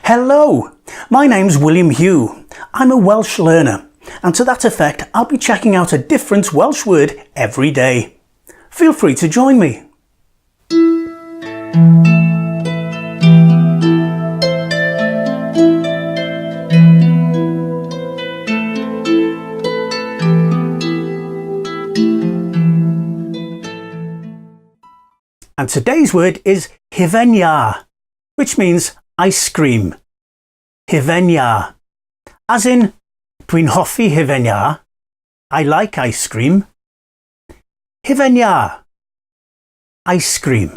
Hello, my name's William Hugh. I'm a Welsh learner, and to that effect I'll be checking out a different Welsh word every day. Feel free to join me. And today's word is hufen iâ, which means ice cream. Hufen iâ. As in, dwi'n hoffi hufen iâ. I like ice cream. Hufen iâ. Ice cream.